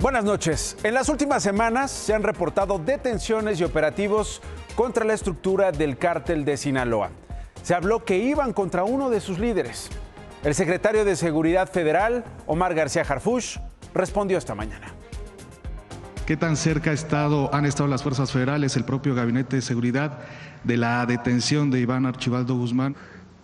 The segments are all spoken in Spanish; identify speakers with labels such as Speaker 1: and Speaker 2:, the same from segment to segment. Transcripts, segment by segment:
Speaker 1: Buenas noches. En las últimas semanas se han reportado detenciones y operativos contra la estructura del cártel de Sinaloa. Se habló que iban contra uno de sus líderes. El secretario de Seguridad Federal, Omar García Harfuch, respondió esta mañana.
Speaker 2: ¿Qué tan cerca han estado las fuerzas federales, el propio Gabinete de Seguridad, de la detención de Iván Archibaldo Guzmán?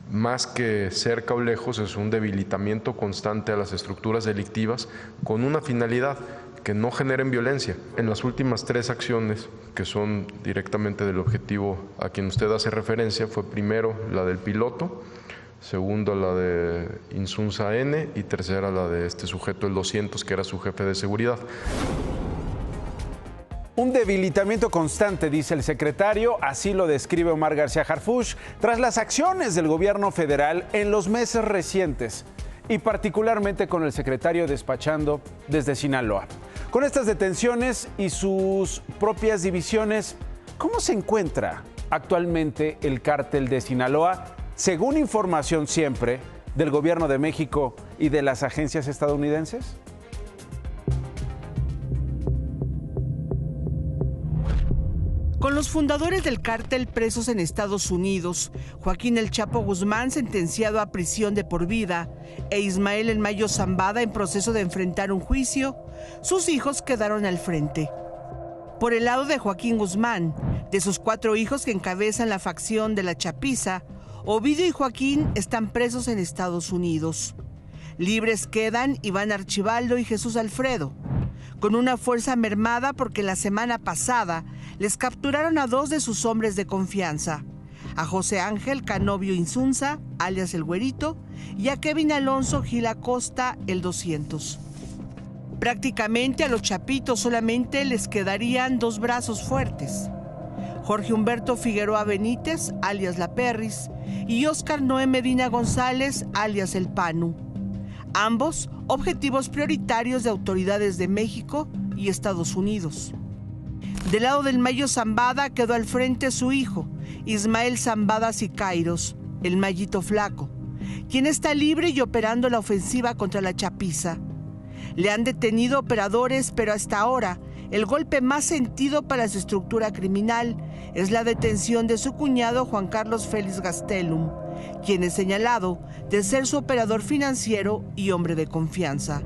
Speaker 3: Más que cerca o lejos, es un debilitamiento constante a las estructuras delictivas con una finalidad: que no generen violencia. En las últimas 3 acciones, que son directamente del objetivo a quien usted hace referencia, fue primero la del piloto, segundo la de Insunza N y tercera la de este sujeto, el 200, que era su jefe de seguridad.
Speaker 1: Un debilitamiento constante, dice el secretario, así lo describe Omar García Harfuch, tras las acciones del gobierno federal en los meses recientes y particularmente con el secretario despachando desde Sinaloa. Con estas detenciones y sus propias divisiones, ¿cómo se encuentra actualmente el cártel de Sinaloa, según información siempre del gobierno de México y de las agencias estadounidenses?
Speaker 4: Con los fundadores del cártel presos en Estados Unidos, Joaquín El Chapo Guzmán sentenciado a prisión de por vida e Ismael El Mayo Zambada en proceso de enfrentar un juicio, sus hijos quedaron al frente. Por el lado de Joaquín Guzmán, de sus 4 hijos que encabezan la facción de la Chapiza, Ovidio y Joaquín están presos en Estados Unidos. Libres quedan Iván Archibaldo y Jesús Alfredo, con una fuerza mermada porque la semana pasada les capturaron a 2 de sus hombres de confianza, a José Ángel Canovio Insunza, alias El Güerito, y a Kevin Alonso Gil Acosta, el 200. Prácticamente a los chapitos solamente les quedarían 2 brazos fuertes: Jorge Humberto Figueroa Benítez, alias La Perris, y Óscar Noé Medina González, alias El Panu. Ambos objetivos prioritarios de autoridades de México y Estados Unidos. Del lado del Mayo Zambada quedó al frente su hijo, Ismael Zambada Sicairos, el Mayito Flaco, quien está libre y operando la ofensiva contra la Chapiza. Le han detenido operadores, pero hasta ahora el golpe más sentido para su estructura criminal es la detención de su cuñado Juan Carlos Félix Gastelum, quien es señalado de ser su operador financiero y hombre de confianza.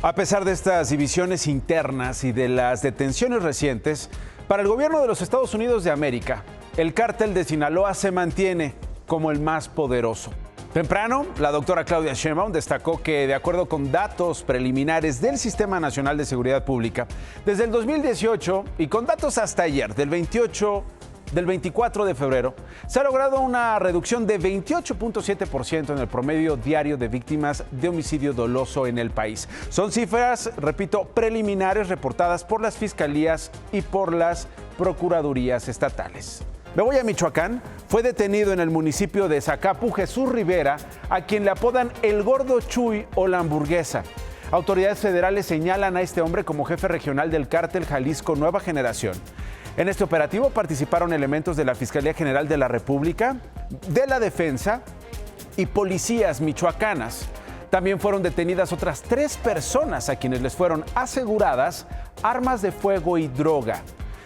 Speaker 1: A pesar de estas divisiones internas y de las detenciones recientes, para el gobierno de los Estados Unidos de América, el cártel de Sinaloa se mantiene como el más poderoso. Temprano, la doctora Claudia Sheinbaum destacó que, de acuerdo con datos preliminares del Sistema Nacional de Seguridad Pública, desde el 2018 y con datos hasta ayer, del 24 de febrero, se ha logrado una reducción de 28.7% en el promedio diario de víctimas de homicidio doloso en el país. Son cifras, repito, preliminares reportadas por las fiscalías y por las procuradurías estatales. Me voy a Michoacán. Fue detenido en el municipio de Zacapu Jesús Rivera, a quien le apodan el Gordo Chuy o la Hamburguesa. Autoridades federales señalan a este hombre como jefe regional del cártel Jalisco Nueva Generación. En este operativo participaron elementos de la Fiscalía General de la República, de la Defensa y policías michoacanas. También fueron detenidas otras 3 personas a quienes les fueron aseguradas armas de fuego y droga.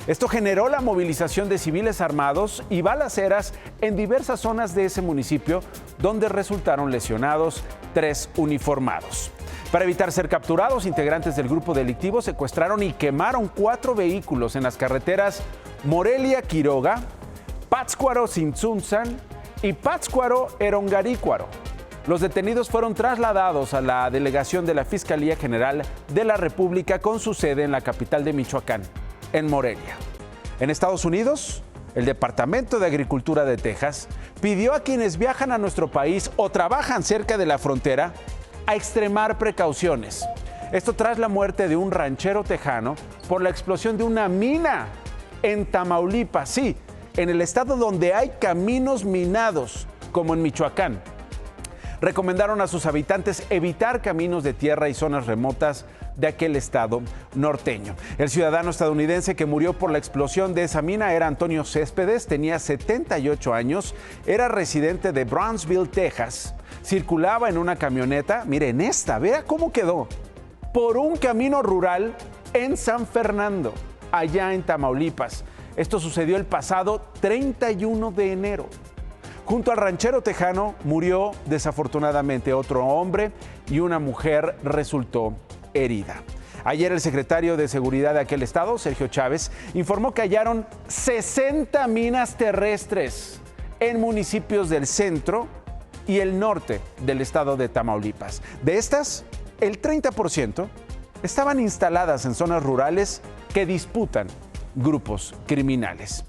Speaker 1: Esto generó la movilización de civiles armados y balaceras en diversas zonas de ese municipio, donde resultaron lesionados 3 uniformados. Para evitar ser capturados, integrantes del grupo delictivo secuestraron y quemaron 4 vehículos en las carreteras Morelia-Quiroga, Pátzcuaro-Tzintzuntzan y Pátzcuaro-Erongarícuaro. Los detenidos fueron trasladados a la delegación de la Fiscalía General de la República con su sede en la capital de Michoacán, en Morelia. En Estados Unidos, el Departamento de Agricultura de Texas pidió a quienes viajan a nuestro país o trabajan cerca de la frontera a extremar precauciones. Esto tras la muerte de un ranchero tejano por la explosión de una mina en Tamaulipas, sí, en el estado donde hay caminos minados, como en Michoacán. Recomendaron a sus habitantes evitar caminos de tierra y zonas remotas de aquel estado norteño. El ciudadano estadounidense que murió por la explosión de esa mina era Antonio Céspedes, tenía 78 años, era residente de Brownsville, Texas. circulaba en una camioneta, miren esta, vea cómo quedó, por un camino rural en San Fernando, allá en Tamaulipas. Esto sucedió el pasado 31 de enero. Junto al ranchero tejano murió desafortunadamente otro hombre y una mujer resultó herida. Ayer el secretario de Seguridad de aquel estado, Sergio Chávez, informó que hallaron 60 minas terrestres en municipios del centro y el norte del estado de Tamaulipas. De estas, el 30% estaban instaladas en zonas rurales que disputan grupos criminales.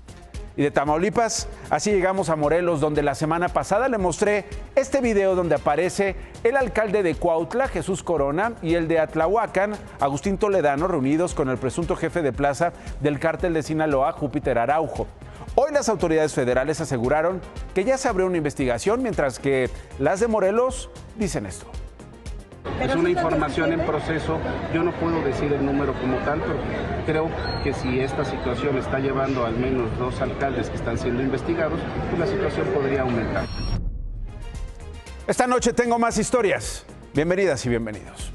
Speaker 1: Y de Tamaulipas, así llegamos a Morelos, donde la semana pasada le mostré este video donde aparece el alcalde de Cuautla, Jesús Corona, y el de Atlahuacán, Agustín Toledano, reunidos con el presunto jefe de plaza del cártel de Sinaloa, Júpiter Araujo. Hoy las autoridades federales aseguraron que ya se abrió una investigación, mientras que las de Morelos dicen esto.
Speaker 5: Es una información en proceso, yo no puedo decir el número como tal, pero creo que si esta situación está llevando al menos 2 alcaldes que están siendo investigados, pues la situación podría aumentar.
Speaker 1: Esta noche tengo más historias. Bienvenidas y bienvenidos.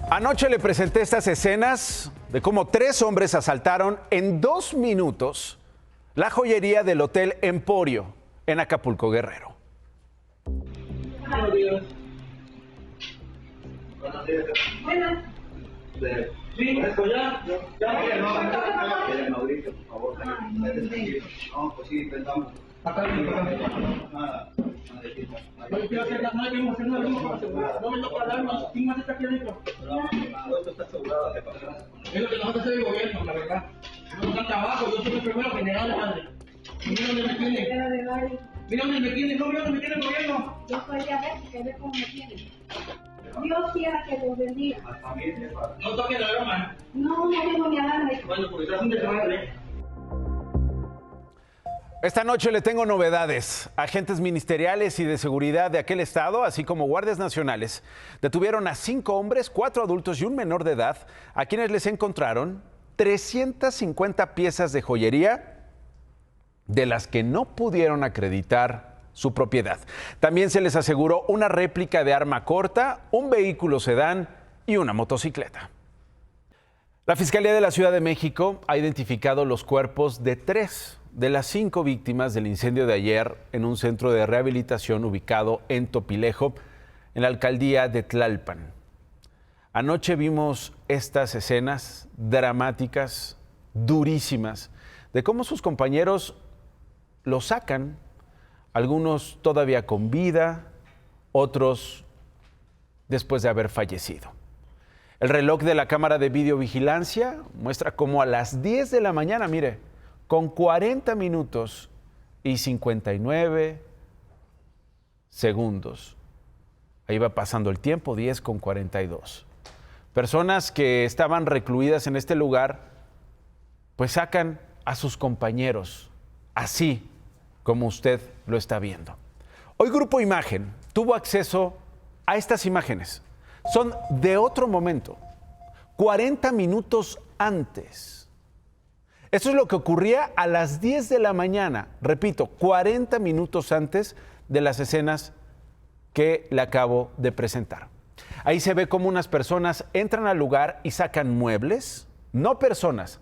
Speaker 1: Anoche le presenté estas escenas de cómo 3 hombres asaltaron en 2 minutos la joyería del Hotel Emporio en Acapulco, Guerrero.
Speaker 6: Buenos días. Sí, esto ya. Mauricio, por favor. No, pues sí, intentamos. Acá no me toca alarmas. ¿Quién más está aquí adentro? Esto está asegurado. Es lo que nosotros hacemos el gobierno, la verdad. No está trabajo, yo soy el primero general, padre. Mira dónde me tiene. Mira dónde me tiene, no, mira dónde me tiene el gobierno.
Speaker 7: Yo soy diabética, ve cómo me tiene. Dios quiera que los bendiga.
Speaker 6: No toque la alarma.
Speaker 7: No tengo ni alarma.
Speaker 6: Bueno, porque estás un desmadre.
Speaker 1: Esta noche le tengo novedades. Agentes ministeriales y de seguridad de aquel estado, así como guardias nacionales, detuvieron a 5 hombres, 4 adultos y un menor de edad, a quienes les encontraron 350 piezas de joyería de las que no pudieron acreditar su propiedad. También se les aseguró una réplica de arma corta, un vehículo sedán y una motocicleta. La Fiscalía de la Ciudad de México ha identificado los cuerpos de 3 de las 5 víctimas del incendio de ayer en un centro de rehabilitación ubicado en Topilejo, en la alcaldía de Tlalpan. Anoche vimos estas escenas dramáticas, durísimas, de cómo sus compañeros los sacan, algunos todavía con vida, otros después de haber fallecido. El reloj de la cámara de videovigilancia muestra cómo a las 10 de la mañana, mire, con 40 minutos y 59 segundos. Ahí va pasando el tiempo, 10 con 42. Personas que estaban recluidas en este lugar, pues sacan a sus compañeros, así como usted lo está viendo. Hoy Grupo Imagen tuvo acceso a estas imágenes. Son de otro momento, 40 minutos antes. Esto es lo que ocurría a las 10 de la mañana, repito, 40 minutos antes de las escenas que le acabo de presentar. Ahí se ve cómo unas personas entran al lugar y sacan muebles, no personas,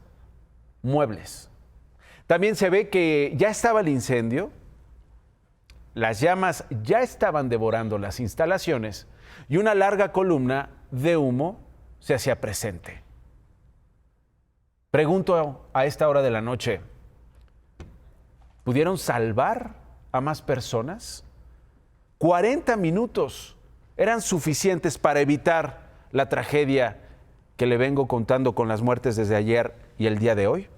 Speaker 1: muebles. También se ve que ya estaba el incendio, las llamas ya estaban devorando las instalaciones y una larga columna de humo se hacía presente. Pregunto a esta hora de la noche, ¿pudieron salvar a más personas? 40 minutos eran suficientes para evitar la tragedia que le vengo contando con las muertes desde ayer y el día de hoy.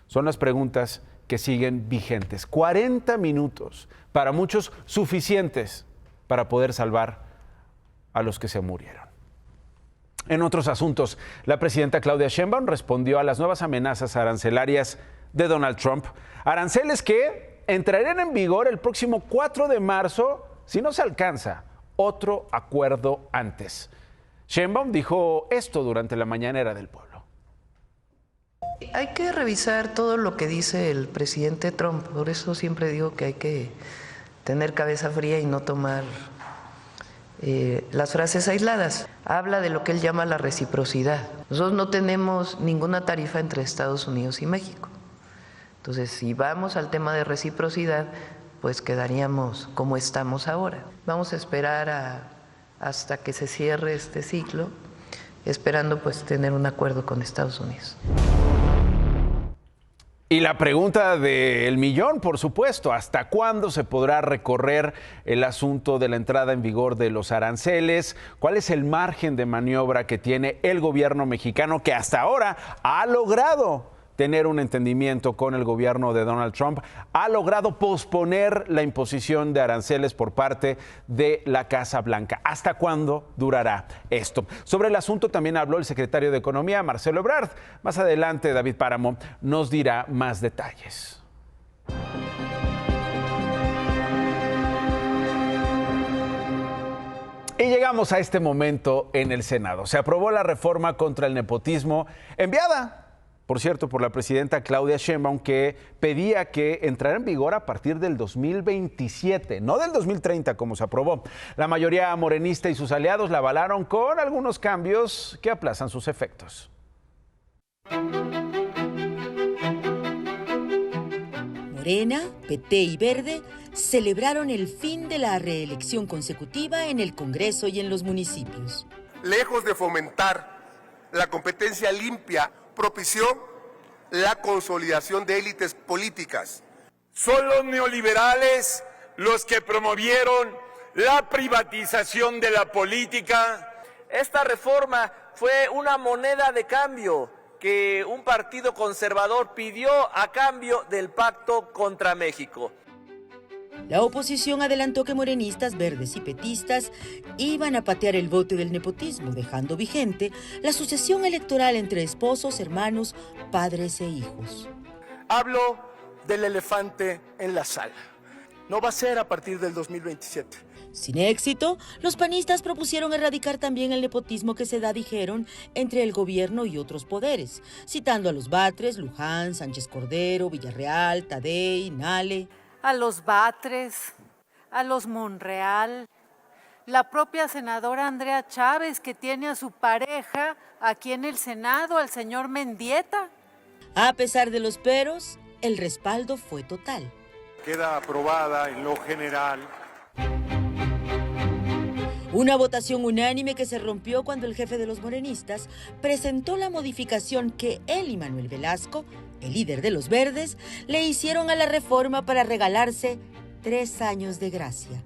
Speaker 1: Son las preguntas que siguen vigentes. 40 minutos, para muchos suficientes para poder salvar a los que se murieron. En otros asuntos, la presidenta Claudia Sheinbaum respondió a las nuevas amenazas arancelarias de Donald Trump. Aranceles que entrarían en vigor el próximo 4 de marzo si no se alcanza otro acuerdo antes. Sheinbaum dijo esto durante la mañanera del pueblo.
Speaker 8: Hay que revisar todo lo que dice el presidente Trump, por eso siempre digo que hay que tener cabeza fría y no tomar las frases aisladas. Habla de lo que él llama la reciprocidad. Nosotros no tenemos ninguna tarifa entre Estados Unidos y México. Entonces, si vamos al tema de reciprocidad, pues quedaríamos como estamos ahora. Vamos a esperar hasta que se cierre este ciclo, esperando pues tener un acuerdo con Estados Unidos.
Speaker 1: Y la pregunta del millón, por supuesto, ¿hasta cuándo se podrá recorrer el asunto de la entrada en vigor de los aranceles? ¿Cuál es el margen de maniobra que tiene el gobierno mexicano, que hasta ahora ha logrado tener un entendimiento con el gobierno de Donald Trump, ha logrado posponer la imposición de aranceles por parte de la Casa Blanca? ¿Hasta cuándo durará esto? Sobre el asunto también habló el secretario de Economía, Marcelo Ebrard. Más adelante, David Páramo nos dirá más detalles. Y llegamos a este momento en el Senado. Se aprobó la reforma contra el nepotismo enviada, por cierto, por la presidenta Claudia Sheinbaum, que pedía que entrara en vigor a partir del 2027, no del 2030 como se aprobó. La mayoría morenista y sus aliados la avalaron con algunos cambios que aplazan sus efectos.
Speaker 9: Morena, PT y Verde celebraron el fin de la reelección consecutiva en el Congreso y en los municipios.
Speaker 10: Lejos de fomentar la competencia limpia, propició la consolidación de élites políticas.
Speaker 11: Son los neoliberales los que promovieron la privatización de la política.
Speaker 12: Esta reforma fue una moneda de cambio que un partido conservador pidió a cambio del pacto contra México.
Speaker 9: La oposición adelantó que morenistas, verdes y petistas iban a patear el bote del nepotismo, dejando vigente la sucesión electoral entre esposos, hermanos, padres e hijos.
Speaker 11: Hablo del elefante en la sala. No va a ser a partir del 2027.
Speaker 9: Sin éxito, los panistas propusieron erradicar también el nepotismo que se da, dijeron, entre el gobierno y otros poderes, citando a los Batres, Luján, Sánchez Cordero, Villarreal, Tadei, Nale.
Speaker 13: A los Batres, a los Monreal, la propia senadora Andrea Chávez, que tiene a su pareja aquí en el Senado, al señor Mendieta.
Speaker 9: A pesar de los peros, el respaldo fue total.
Speaker 11: Queda aprobada en lo general.
Speaker 9: Una votación unánime que se rompió cuando el jefe de los morenistas presentó la modificación que él y Manuel Velasco, el líder de los verdes, le hicieron a la reforma para regalarse 3 años de gracia.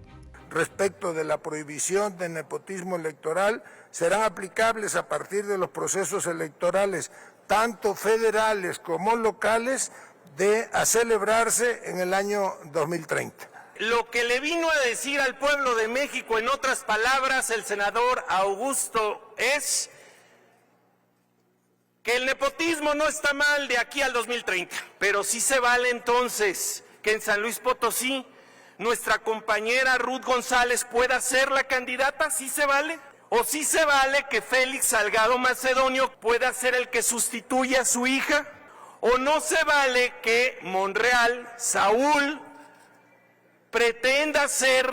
Speaker 10: Respecto de la prohibición del nepotismo electoral, serán aplicables a partir de los procesos electorales, tanto federales como locales, a celebrarse en el año 2030.
Speaker 11: Lo que le vino a decir al pueblo de México, en otras palabras, el senador Augusto, es que el nepotismo no está mal de aquí al 2030, pero sí se vale entonces que en San Luis Potosí nuestra compañera Ruth González pueda ser la candidata. ¿Sí se vale? ¿O sí se vale que Félix Salgado Macedonio pueda ser el que sustituya a su hija? ¿O no se vale que Monreal, Saúl, pretenda ser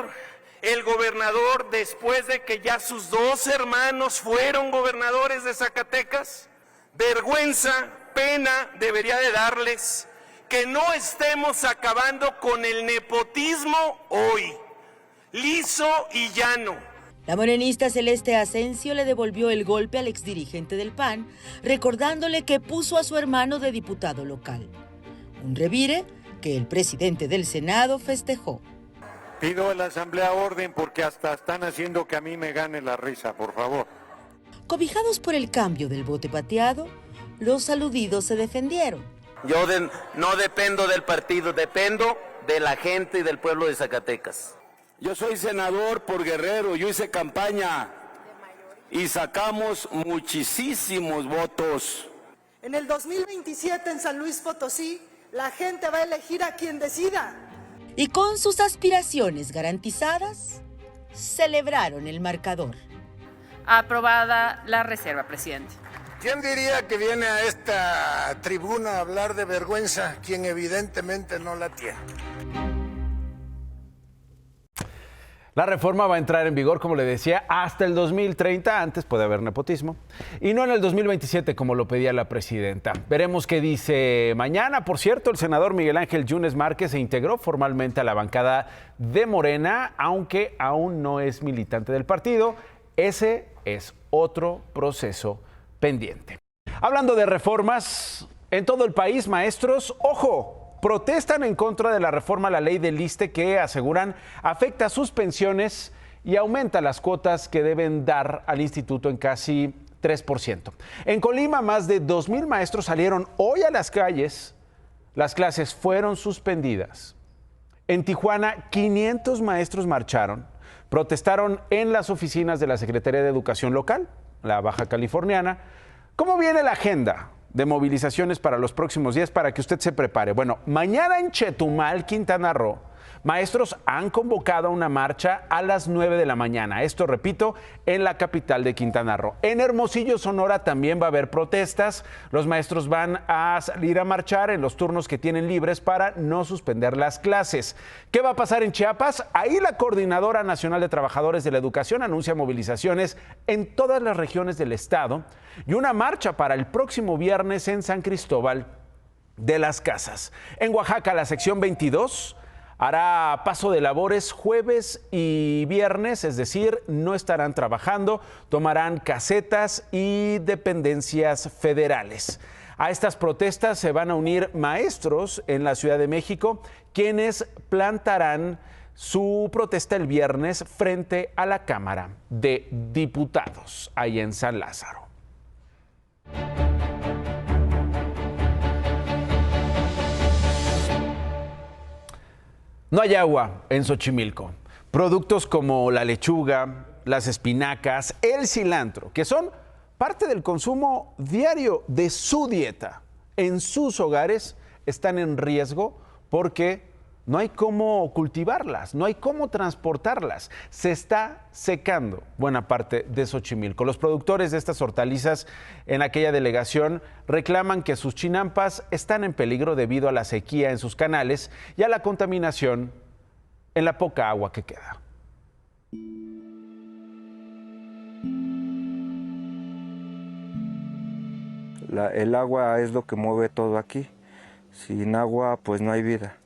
Speaker 11: el gobernador después de que ya sus 2 hermanos fueron gobernadores de Zacatecas? Vergüenza, pena debería de darles que no estemos acabando con el nepotismo hoy, liso y llano.
Speaker 9: La morenista Celeste Asensio le devolvió el golpe al exdirigente del PAN, recordándole que puso a su hermano de diputado local. Un revire que el presidente del Senado festejó.
Speaker 14: Pido a la Asamblea orden porque hasta están haciendo que a mí me gane la risa, por favor.
Speaker 9: Cobijados por el cambio del bote pateado, los aludidos se defendieron.
Speaker 12: Yo no dependo del partido, dependo de la gente y del pueblo de Zacatecas.
Speaker 15: Yo soy senador por Guerrero, yo hice campaña y sacamos muchísimos votos.
Speaker 16: En el 2027 en San Luis Potosí, la gente va a elegir a quien decida.
Speaker 9: Y con sus aspiraciones garantizadas, celebraron el marcador.
Speaker 17: Aprobada la reserva, presidente.
Speaker 10: ¿Quién diría que viene a esta tribuna a hablar de vergüenza quien evidentemente no la tiene?
Speaker 1: La reforma va a entrar en vigor, como le decía, hasta el 2030. Antes puede haber nepotismo. Y no en el 2027, como lo pedía la presidenta. Veremos qué dice mañana. Por cierto, el senador Miguel Ángel Yunes Márquez se integró formalmente a la bancada de Morena, aunque aún no es militante del partido. Ese es otro proceso pendiente. Hablando de reformas, en todo el país, maestros, ¡ojo!, protestan en contra de la reforma a la ley del ISSSTE que aseguran afecta sus pensiones y aumenta las cuotas que deben dar al instituto en casi 3%. En Colima, más de 2,000 maestros salieron hoy a las calles. Las clases fueron suspendidas. En Tijuana, 500 maestros marcharon. Protestaron en las oficinas de la Secretaría de Educación local, la Baja Californiana. ¿Cómo viene la agenda de movilizaciones para los próximos días para que usted se prepare? Bueno, mañana en Chetumal, Quintana Roo, maestros han convocado a una marcha a las 9 de la mañana. Esto, repito, en la capital de Quintana Roo. En Hermosillo, Sonora, también va a haber protestas. Los maestros van a salir a marchar en los turnos que tienen libres para no suspender las clases. ¿Qué va a pasar en Chiapas? Ahí la Coordinadora Nacional de Trabajadores de la Educación anuncia movilizaciones en todas las regiones del estado y una marcha para el próximo viernes en San Cristóbal de las Casas. En Oaxaca, la sección 22 hará paso de labores jueves y viernes, es decir, no estarán trabajando, tomarán casetas y dependencias federales. A estas protestas se van a unir maestros en la Ciudad de México, quienes plantarán su protesta el viernes frente a la Cámara de Diputados, ahí en San Lázaro. No hay agua en Xochimilco. Productos como la lechuga, las espinacas, el cilantro, que son parte del consumo diario de su dieta en sus hogares, están en riesgo porque no hay cómo cultivarlas, no hay cómo transportarlas. Se está secando buena parte de Xochimilco. Los productores de estas hortalizas en aquella delegación reclaman que sus chinampas están en peligro debido a la sequía en sus canales y a la contaminación en la poca agua que queda.
Speaker 17: El agua es lo que mueve todo aquí. Sin agua, pues no hay vida.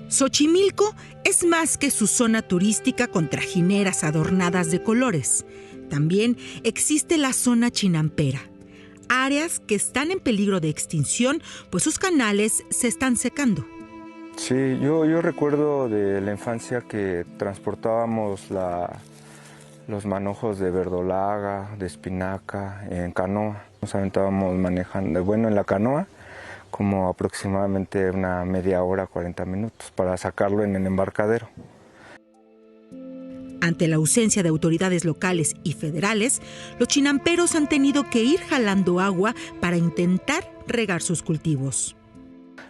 Speaker 18: Xochimilco es más que su zona turística con trajineras adornadas de colores. También existe la zona chinampera, áreas que están en peligro de extinción, pues sus canales se están secando.
Speaker 17: Sí, yo recuerdo de la infancia que transportábamos los manojos de verdolaga, de espinaca, en canoa. Nos aventábamos manejando, en la canoa, como aproximadamente una media hora, 40 minutos, para sacarlo en el embarcadero.
Speaker 18: Ante la ausencia de autoridades locales y federales, los chinamperos han tenido que ir jalando agua para intentar regar sus cultivos.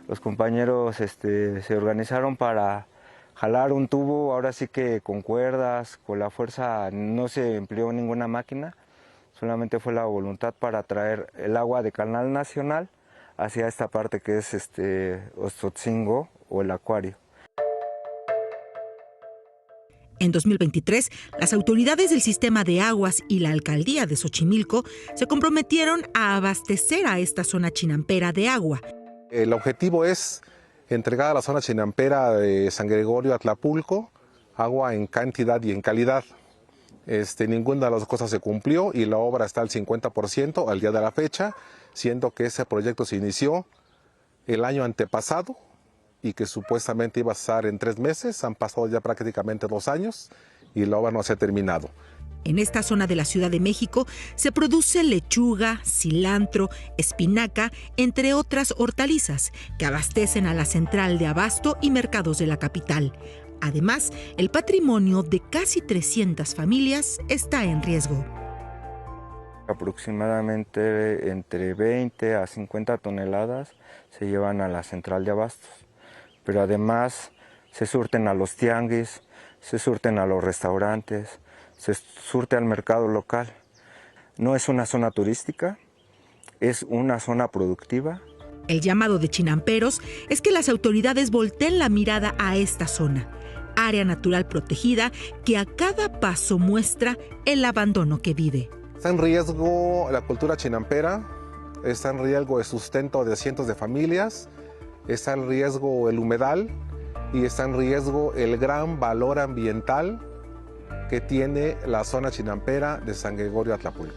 Speaker 17: Los compañeros se organizaron para jalar un tubo, ahora sí que con cuerdas, con la fuerza, no se empleó ninguna máquina, solamente fue la voluntad para traer el agua de Canal Nacional hacia esta parte que es Ostotzingo o el acuario.
Speaker 18: En 2023, las autoridades del sistema de aguas y la alcaldía de Xochimilco se comprometieron a abastecer a esta zona chinampera de agua.
Speaker 19: El objetivo es entregar a la zona chinampera de San Gregorio, Atlapulco, agua en cantidad y en calidad. Ninguna de las dos cosas se cumplió y la obra está al 50% al día de la fecha, siendo que ese proyecto se inició el año antepasado y que supuestamente iba a estar en 3 meses. Han pasado ya prácticamente 2 años y la obra no se ha terminado.
Speaker 18: En esta zona de la Ciudad de México se produce lechuga, cilantro, espinaca, entre otras hortalizas que abastecen a la central de abasto y mercados de la capital. Además, el patrimonio de casi 300 familias está en riesgo.
Speaker 17: Aproximadamente entre 20 a 50 toneladas se llevan a la central de abastos, pero además se surten a los tianguis, se surten a los restaurantes, se surte al mercado local. No es una zona turística, es una zona productiva.
Speaker 18: El llamado de chinamperos es que las autoridades volteen la mirada a esta zona, área natural protegida que a cada paso muestra el abandono que vive.
Speaker 19: Está en riesgo la cultura chinampera, está en riesgo el sustento de cientos de familias, está en riesgo el humedal y está en riesgo el gran valor ambiental que tiene la zona chinampera de San Gregorio Atlapulco.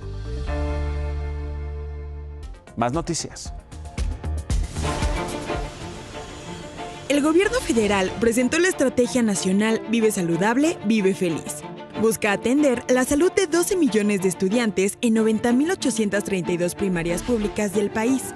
Speaker 1: Más noticias.
Speaker 20: El gobierno federal presentó la Estrategia Nacional Vive Saludable, Vive Feliz. Busca atender la salud de 12 millones de estudiantes en 90.832 primarias públicas del país.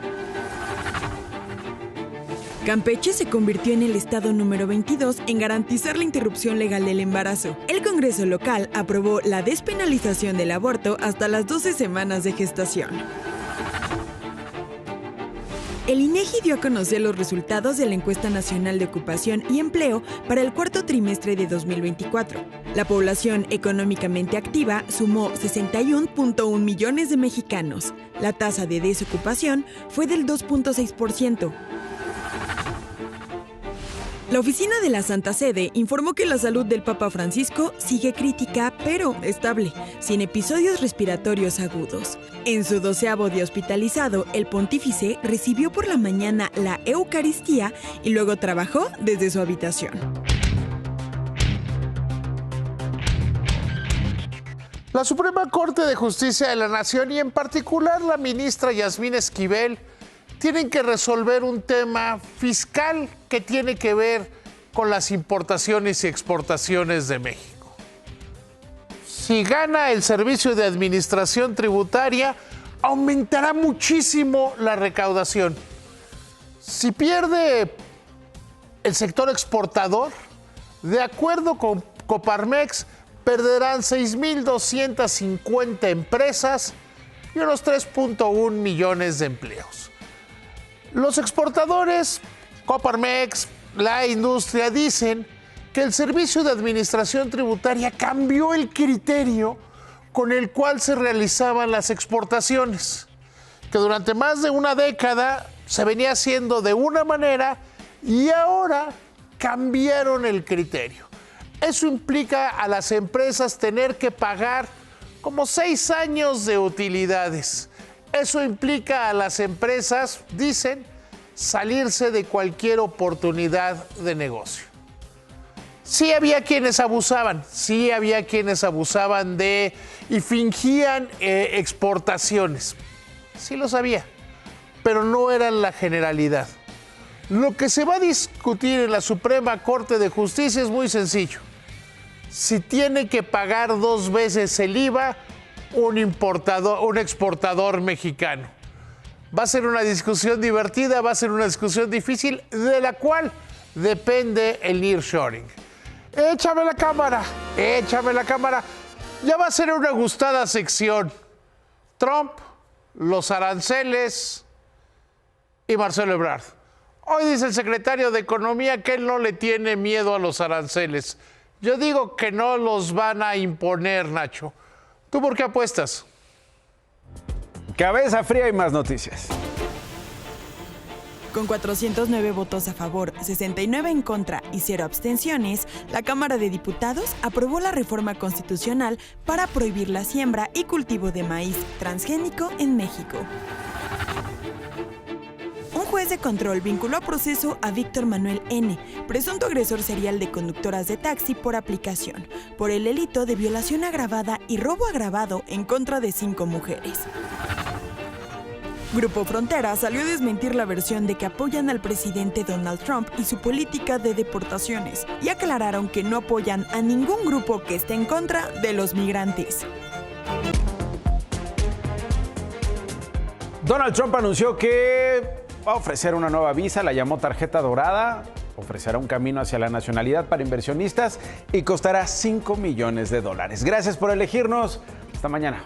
Speaker 20: Campeche se convirtió en el estado número 22 en garantizar la interrupción legal del embarazo. El Congreso local aprobó la despenalización del aborto hasta las 12 semanas de gestación. El INEGI dio a conocer los resultados de la Encuesta Nacional de Ocupación y Empleo para el cuarto trimestre de 2024. La población económicamente activa sumó 61.1 millones de mexicanos. La tasa de desocupación fue del 2.6%. La oficina de la Santa Sede informó que la salud del Papa Francisco sigue crítica, pero estable, sin episodios respiratorios agudos. En su 12º día hospitalizado, el pontífice recibió por la mañana la Eucaristía y luego trabajó desde su habitación.
Speaker 21: La Suprema Corte de Justicia de la Nación y en particular la ministra Yasmín Esquivel tienen que resolver un tema fiscal que tiene que ver con las importaciones y exportaciones de México. Si gana el Servicio de Administración Tributaria, aumentará muchísimo la recaudación. Si pierde el sector exportador, de acuerdo con Coparmex, perderán 6.250 empresas y unos 3.1 millones de empleos. Los exportadores, Coparmex, la industria, dicen que el Servicio de Administración Tributaria cambió el criterio con el cual se realizaban las exportaciones, que durante más de una década se venía haciendo de una manera y ahora cambiaron el criterio. Eso implica a las empresas tener que pagar como 6 años de utilidades. Eso implica a las empresas, dicen, salirse de cualquier oportunidad de negocio. Sí había quienes abusaban de y fingían exportaciones. Sí lo sabía, pero no eran la generalidad. Lo que se va a discutir en la Suprema Corte de Justicia es muy sencillo. Si tiene que pagar 2 veces el IVA un exportador mexicano. Va a ser una discusión divertida, va a ser una discusión difícil, de la cual depende el nearshoring. Échame la cámara. Ya va a ser una gustada sección. Trump, los aranceles y Marcelo Ebrard. Hoy dice el secretario de Economía que él no le tiene miedo a los aranceles. Yo digo que no los van a imponer, Nacho. ¿Tú por qué apuestas?
Speaker 1: Cabeza fría y más noticias.
Speaker 20: Con 409 votos a favor, 69 en contra y 0 abstenciones, la Cámara de Diputados aprobó la reforma constitucional para prohibir la siembra y cultivo de maíz transgénico en México. Un juez de control vinculó a proceso a Víctor Manuel N., presunto agresor serial de conductoras de taxi por aplicación, por el delito de violación agravada y robo agravado en contra de 5 mujeres. Grupo Frontera salió a desmentir la versión de que apoyan al presidente Donald Trump y su política de deportaciones y aclararon que no apoyan a ningún grupo que esté en contra de los migrantes.
Speaker 1: Donald Trump anunció que va a ofrecer una nueva visa, la llamó tarjeta dorada, ofrecerá un camino hacia la nacionalidad para inversionistas y costará $5 millones. Gracias por elegirnos. Hasta mañana.